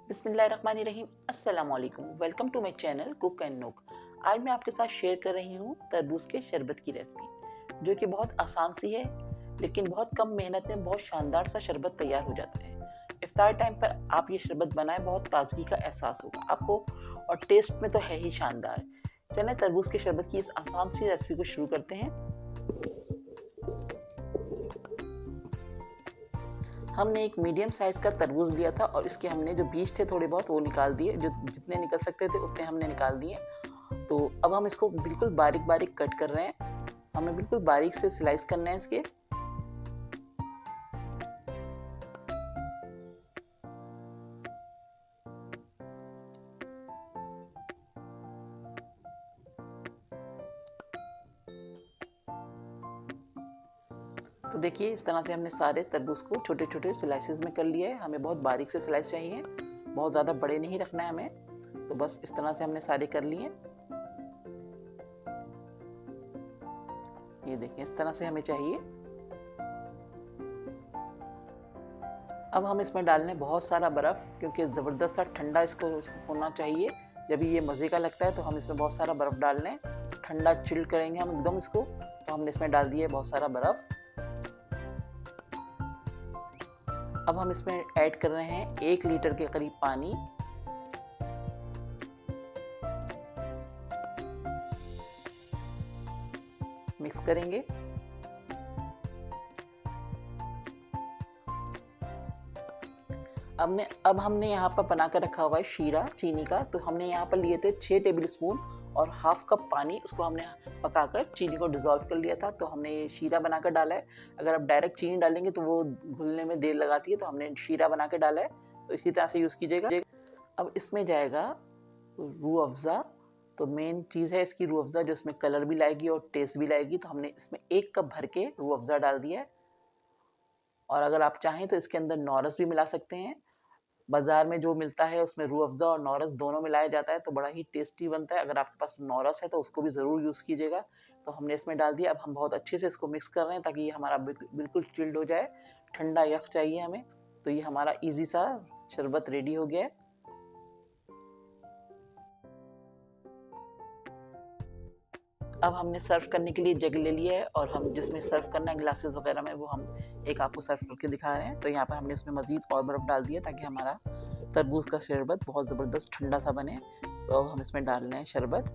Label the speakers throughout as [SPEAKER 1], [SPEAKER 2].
[SPEAKER 1] बिस्मिल्लाहिर्रहमानिर्रहीम। अस्सलाम वालेकुम। Welcome to my channel cook and नोक। आज मैं आपके साथ शेयर कर रही हूँ तरबूज के शरबत की रेसिपी, जो कि बहुत आसान सी है, लेकिन बहुत कम मेहनत में बहुत शानदार सा शरबत तैयार हो जाता है। इफ्तार टाइम पर आप ये शरबत बनाएं, बहुत ताजगी का एहसास होगा आपको और टेस्ट में तो है ही शानदार। चलें तरबूज के शरबत की इस आसान सी रेसिपी को शुरू करते हैं। हमने एक मीडियम साइज़ का तरबूज लिया था और इसके हमने जो बीज थे थोड़े बहुत वो निकाल दिए, जो जितने निकल सकते थे उतने हमने निकाल दिए। तो अब हम इसको बिल्कुल बारीक बारीक कट कर रहे हैं। हमें बिल्कुल बारीक से स्लाइस करना है इसके। तो देखिए इस तरह से हमने सारे तरबूज को छोटे छोटे स्लाइसेस में कर लिया है। हमें बहुत बारीक से स्लाइस चाहिए, बहुत ज़्यादा बड़े नहीं रखना है हमें। तो बस इस तरह से हमने सारे कर लिए। ये देखिए इस तरह से हमें चाहिए। अब हम इसमें डाल लें बहुत सारा बर्फ़, क्योंकि ज़बरदस्त सा ठंडा इसको होना चाहिए। जब ये मज़े का लगता है तो हम इसमें बहुत सारा बर्फ़ डाल लें। ठंडा चिल करेंगे हम एकदम इसको। तो हमने इसमें डाल दिया बहुत सारा बर्फ़। अब हम इसमें ऐड कर रहे हैं 1 लीटर के करीब पानी। मिक्स करेंगे। अब हमने यहाँ पर बना कर रखा हुआ है शीरा चीनी का। तो हमने यहाँ पर लिए थे 6 टेबल स्पून और हाफ कप पानी। उसको हमने पकाकर चीनी को डिज़ोल्व कर लिया था। तो हमने ये शीरा बनाकर डाला है। अगर आप डायरेक्ट चीनी डालेंगे तो वो घुलने में देर लगाती है, तो हमने शीरा बना के डाला है। तो इसी तरह से यूज़ कीजिएगा। अब इसमें जाएगा रूह अफ़ज़ा। तो मेन चीज़ है इसकी रूह अफ़ज़ा, जो इसमें कलर भी लाएगी और टेस्ट भी लाएगी। तो हमने इसमें 1 कप भर के रूह अफ़ज़ा डाल दिया है। और अगर आप चाहें तो इसके अंदर नौरस भी मिला सकते हैं। बाज़ार में जो मिलता है उसमें रूह अफ़ज़ा और नौरस दोनों मिलाया जाता है, तो बड़ा ही टेस्टी बनता है। अगर आपके पास नौरस है तो उसको भी ज़रूर यूज़ कीजिएगा। तो हमने इसमें डाल दिया। अब हम बहुत अच्छे से इसको मिक्स कर रहे हैं ताकि ये हमारा बिल्कुल चिल्ड हो जाए। ठंडा यख चाहिए हमें। तो ये हमारा ईज़ी सा शरबत रेडी हो गया है। अब हमने सर्व करने के लिए जग ले लिया है, और हम जिसमें सर्व करना है ग्लासेस वगैरह में, वो हम एक आपको सर्व करके दिखा रहे हैं। तो यहाँ पर हमने उसमें मज़ीद और बर्फ़ डाल दिया ताकि हमारा तरबूज का शरबत बहुत ज़बरदस्त ठंडा सा बने। तो अब हम इसमें डाल रहे हैं शरबत।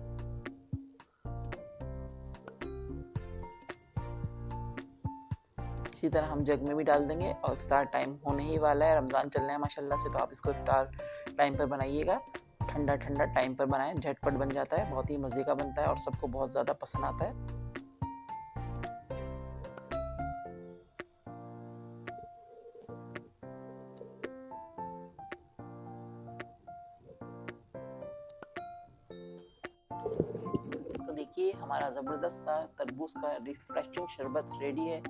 [SPEAKER 1] इसी तरह हम जग में भी डाल देंगे। और इफ्तार टाइम होने ही वाला है, रमज़ान चल रहे हैं माशाल्लाह से। तो आप इसको इफ्तार टाइम पर बनाइएगा। ठंडा ठंडा टाइम पर बनाएं, झटपट बन जाता है, बहुत ही मज़े का बनता है और सबको बहुत ज़्यादा पसंद आता है। तो देखिए हमारा ज़बरदस्त सा तरबूज का रिफ्रेशिंग शरबत रेडी है।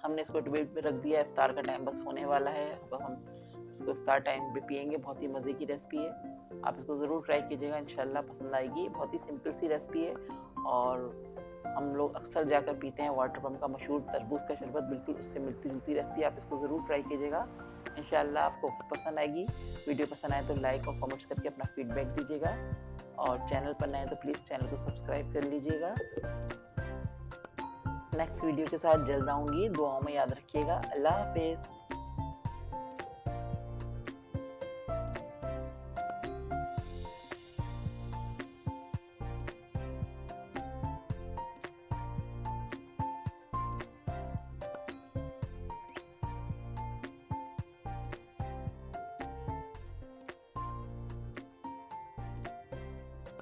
[SPEAKER 1] हमने इसको टेबल पे रख दिया है। इफ्तार का टाइम बस होने वाला है। अब हम इसको इफ्तार टाइम पे पियेंगे। बहुत ही मज़े की रेसिपी है। आप इसको ज़रूर ट्राई कीजिएगा, इंशाल्लाह पसंद आएगी। बहुत ही सिंपल सी रेसिपी है और हम लोग अक्सर जाकर पीते हैं। वाटर पम्प का मशहूर तरबूज का शरबत, बिल्कुल उससे मिलती जुलती रेसिपी। आप इसको ज़रूर ट्राई कीजिएगा, इंशाल्लाह आपको पसंद आएगी। वीडियो पसंद आए तो लाइक और कमेंट्स करके अपना फीडबैक दीजिएगा। और चैनल पर नए तो प्लीज़ चैनल को सब्सक्राइब कर लीजिएगा। नेक्स्ट वीडियो के साथ जल्द आऊँगी। दुआओं में याद रखिएगा। अल्लाह हाफ़िज़।